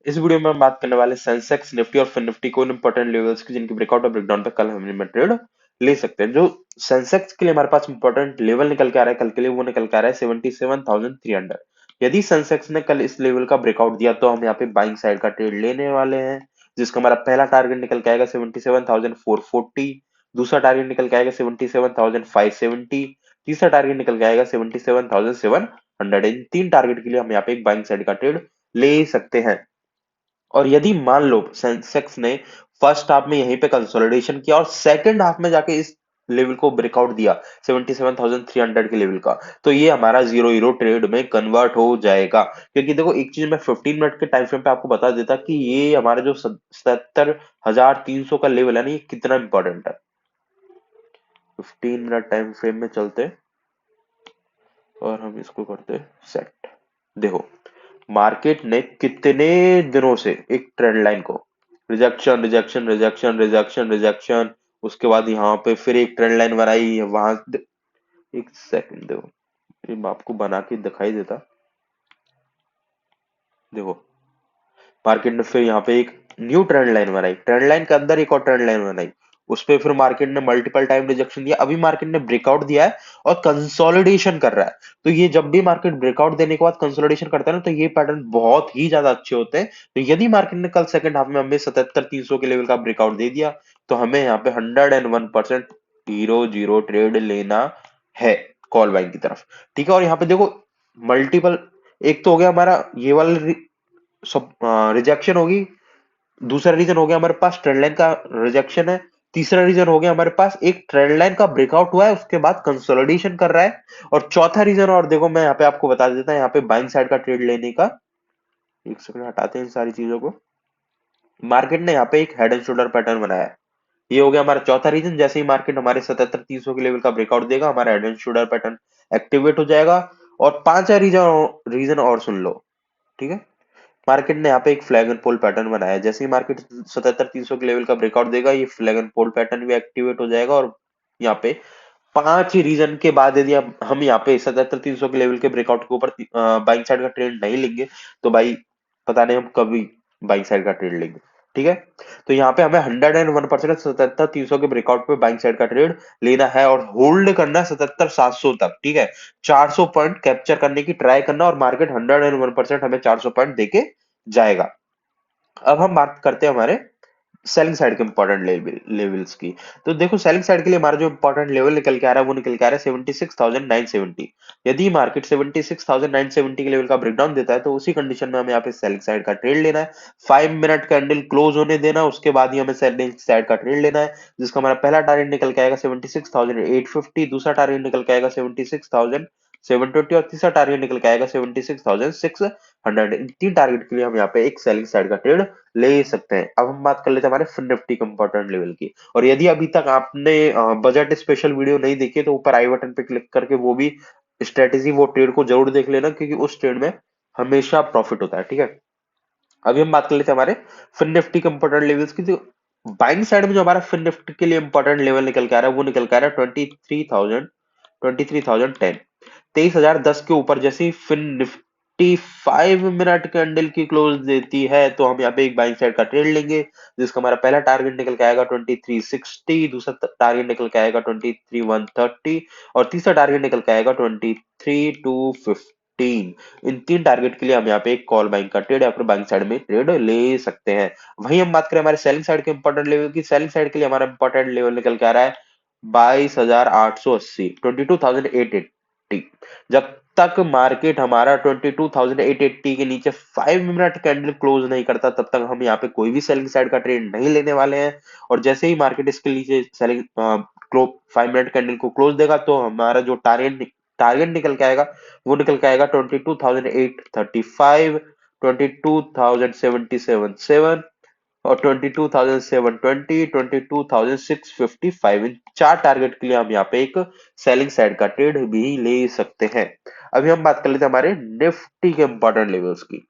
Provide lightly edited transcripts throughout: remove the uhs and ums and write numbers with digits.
इस वीडियो में हम बात करने वाले सेंसेक्स निफ्टी और फिन निफ्टी को इंपॉर्टेंट लेवल्स की, जिनकी ब्रेकआउट और ब्रेकडाउन पे कल हम ट्रेड ले सकते हैं। जो सेंसेक्स के लिए हमारे पास इंपॉर्टेंट लेवल निकल के आ रहा है कल के लिए, वो निकल के आ रहा है 77,300। यदि सेंसेक्स ने कल इस लेवल का ब्रेकआउट दिया तो हम यहाँ पे बाइंग साइड का ट्रेड लेने वाले हैं, जिसका हमारा पहला टारगेट निकल के आएगा 77,440, दूसरा टारगेट निकल के आएगा 77,570, तीसरा टारगेट निकल के आएगा 77,700। इन तीन टारगेट के लिए हम यहाँ पे एक बाइंग साइड का ट्रेड ले सकते हैं। और यदि मान लो सेंसेक्स ने फर्स्ट हाफ में यहीं पे कंसोलिडेशन किया और सेकंड हाफ में जाके इस लेवल को ब्रेकआउट दिया 77,300 के लेवल का, तो ये हमारा जीरो हीरो ट्रेड में कन्वर्ट हो जाएगा। क्योंकि देखो, एक चीज मैं 15 मिनट के टाइम फ्रेम पे आपको बता देता कि ये हमारा जो 77,300 का लेवल है ना, ये कितना इंपॉर्टेंट है। 15 मिनट टाइम फ्रेम में चलते और हम इसको करते सेट। देखो, मार्केट ने कितने दिनों से एक ट्रेंड लाइन को rejection rejection rejection rejection rejection, उसके बाद यहाँ पे फिर एक ट्रेंड लाइन बनाई वहां। एक सेकंड देखो, ये मैं आपको बना के दिखाई देता। देखो, मार्केट ने फिर यहाँ पे एक न्यू ट्रेंड लाइन बनाई, ट्रेंड लाइन के अंदर एक और ट्रेंड लाइन बनाई, उस पे फिर मार्केट ने मल्टीपल टाइम रिजेक्शन दिया। अभी मार्केट ने ब्रेकआउट दिया है और कंसोलिडेशन कर रहा है। तो ये जब भी मार्केट ब्रेकआउट देने के बाद कंसोलिडेशन करता है ना, तो ये पैटर्न बहुत ही ज्यादा अच्छे होते हैं। तो यदि मार्केट ने कल सेकंड हाफ में हमें 77,300 के लेवल का ब्रेकआउट दे दिया, तो हमें यहाँ पे 101% जीरो जीरो ट्रेड लेना है कॉल बाइंग की तरफ। ठीक है, और यहाँ पे देखो, मल्टीपल, एक तो हो गया हमारा ये वाला सब रिजेक्शन होगी, दूसरा रीजन हो गया हमारे पास ट्रेंड लाइन का रिजेक्शन है, तीसरा रीजन हो गया हमारे पास एक ट्रेंड लाइन का ब्रेकआउट हुआ है उसके बाद कंसोलिडेशन कर रहा है, और चौथा रीजन, और देखो मैं यहाँ पे आपको बता देता हूँ यहाँ पे बाइंग साइड का ट्रेड लेने का। एक सेकंड हटाते हैं इन सारी चीजों को। मार्केट ने यहाँ पे एक हेड एंड शोल्डर पैटर्न बनाया है, ये हो गया हमारा चौथा रीजन। जैसे ही मार्केट हमारे 77,300 के लेवल का ब्रेकआउट देगा, हमारा head and shoulder pattern activate हो जाएगा। और पांचवा रीजन रीजन और सुन लो, ठीक है। मार्केट ने यहाँ पे एक फ्लैग एंड पोल पैटर्न बनाया है, जैसे ही मार्केट 77,300 के लेवल का ब्रेकआउट देगा, ये फ्लैग एंड पोल पैटर्न भी एक्टिवेट हो जाएगा। और यहाँ पे पांच रीजन के बाद यदि हम यहाँ पे 77,300 के लेवल के ब्रेकआउट के ऊपर बाइंग साइड का ट्रेड नहीं लेंगे, तो भाई पता नहीं हम कभी बाइंग साइड का ट्रेड लेंगे। ठीक है, तो यहाँ पे हमें 101% 77,300 के ब्रेकआउट पे बाइंग साइड का ट्रेड लेना है और होल्ड करना है 77,700 तक। ठीक है, 400 पॉइंट कैप्चर करने की ट्राई करना, और मार्केट 101% हमें 400 पॉइंट देके जाएगा। अब हम बात करते हैं हमारे सेलिंग साइड के इंपॉर्टेंट लेवल्स की। तो देखो, सेलिंग साइड के लिए हमारा जो इंपॉर्टेंट लेवल निकल के आ रहा है, वो निकल के आ रहा है 76,970। यदि मार्केट 76,970 के लेवल का ब्रेकडाउन देता है, तो उसी कंडीशन में हमें यहाँ पे सेलिंग साइड का ट्रेड लेना है। 5 मिनट कैंडल क्लोज होने देना, उसके बाद ही हमें सेलिंग साइड का ट्रेड लेना है, जिसका हमारा पहला टारगेट निकल के आएगा 76,850, दूसरा टारगेट निकल के आएगा 76,720, और तीसरा टारगेट निकल के आएगा 76,600। इन तीन टारगेट के लिए हम यहाँ पे एक सेलिंग साइड का ट्रेड ले सकते हैं। अब हम बात कर लेते हैं हमारे फिन निफ्टी के इंपॉर्टेंट लेवल की। और यदि अभी तक आपने बजट स्पेशल वीडियो नहीं देखी, तो ऊपर आई बटन पे क्लिक करके वो भी स्ट्रेटेजी, वो ट्रेड को जरूर देख लेना, क्योंकि उस ट्रेड में हमेशा प्रॉफिट होता है। ठीक है, अभी हम बात कर लेते हैं हमारे फिन निफ्टी के इंपॉर्टेंट लेवल्स की। तो बाइंग साइड में जो हमारा फिन निफ्टी के लिए इंपॉर्टेंट लेवल निकल के आ रहा है, वो निकल के आ रहा है 23,010। 23,010 के ऊपर जैसे ही फिन निफ्टी 5 मिनट कैंडल की क्लोज देती है, तो हम यहाँ पे एक बाइंग साइड का ट्रेड लेंगे, जिसका हमारा पहला टारगेट निकल के आएगा 23,360, दूसरा टारगेट निकल के आएगा 23,130, और तीसरा टारगेट निकल के आएगा 23,215। इन तीन टारगेट के लिए हम यहाँ पे एक कॉल बाइंग का ट्रेड या फिर बाइंग साइड में ट्रेड ले सकते हैं। वहीं हम बात करें हमारे सेलिंग साइड के इंपॉर्टेंट लेवल की। सेलिंग साइड के लिए हमारा इंपॉर्टेंट लेवल निकल के आ रहा है 22,880, 22,880। जब तक मार्केट हमारा 22,880 के नीचे 5 मिनट कैंडल क्लोज नहीं करता, तब तक हम यहाँ पे कोई भी सेलिंग साइड का ट्रेड नहीं लेने वाले हैं। और जैसे ही मार्केट इसके नीचे सेलिंग 5 मिनट कैंडल को क्लोज देगा, तो हमारा जो टारगेट निकल के आएगा, वो निकल के आएगा 22,835, 22,777 और 22,720, 22,655। इन चार टारगेट के लिए हम यहाँ पे एक सेलिंग साइड का ट्रेड भी ले सकते हैं। अभी हम बात कर लेते हैं हमारे निफ्टी के इंपॉर्टेंट लेवल्स की।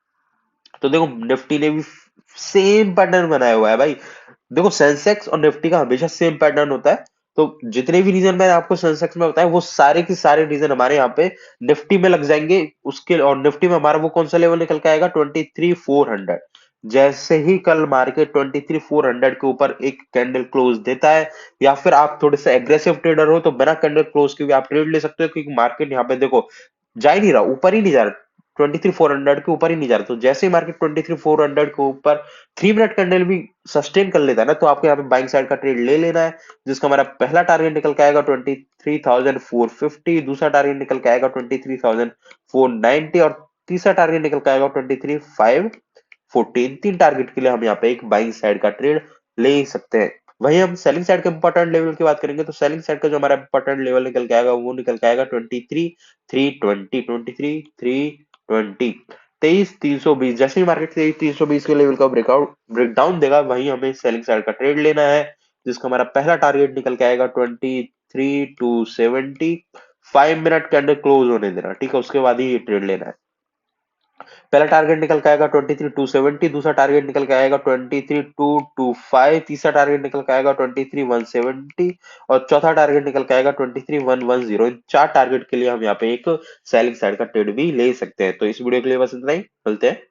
तो देखो, निफ्टी ने भी सेम पैटर्न बनाया हुआ है भाई। देखो, सेंसेक्स और निफ्टी का हमेशा सेम पैटर्न होता है। तो जितने भी रीजन मैंने आपको सेंसेक्स में बताया, वो सारे के सारे रीजन हमारे यहाँ पे निफ्टी में लग जाएंगे। उसके और निफ्टी में हमारा वो कौन सा लेवल निकल के आएगा, 23,400। जैसे ही कल मार्केट 23,400 के ऊपर एक कैंडल क्लोज देता है, या फिर आप थोड़े से एग्रेसिव ट्रेडर हो तो बिना कैंडल क्लोज के भी आप ट्रेड ले सकते हो, क्योंकि मार्केट यहाँ पे देखो जा ही नहीं रहा, ऊपर ही नहीं जा रहा, 23,400 के ऊपर ही नहीं जा रहा। तो जैसे ही मार्केट 23,400 के ऊपर 3 मिनट कैंडल भी सस्टेन कर लेता है ना, तो आपको यहाँ पे बाइंग साइड का ट्रेड ले लेना है, जिसका हमारा पहला टारगेट निकल के आएगा 23,450, दूसरा टारगेट निकल के आएगा 23,490, और तीसरा टारगेट निकल के आएगा 23,514। तीन टारगेट के लिए हम यहाँ पे एक बाइंग साइड का ट्रेड ले सकते हैं। वहीं हम सेलिंग साइड के इंपॉर्टेंट लेवल की बात करेंगे, तो सेलिंग साइड का जो हमारा इंपॉर्टेंट लेवल निकल के आएगा वो निकल के आएगा 23,320, 23,320, 23,320। जैसे ही मार्केट 23,320 के लेवल का ब्रेकडाउन देगा, वहीं हमें सेलिंग साइड का ट्रेड लेना है, जिसका हमारा पहला टारगेट निकल के आएगा 23,270। 5 मिनट के अंदर क्लोज होने देना, ठीक है, उसके बाद ही ये ट्रेड लेना है। पहला टारगेट निकल के आएगा 23,270, दूसरा टारगेट निकल के आएगा 23,225, तीसरा टारगेट निकल के आएगा 23,170, और चौथा टारगेट निकल के आएगा 23,110। इन चार टारगेट के लिए हम यहाँ पे एक सेलिंग साइड का ट्रेड भी ले सकते हैं। तो इस वीडियो के लिए बस इतना ही, मिलते हैं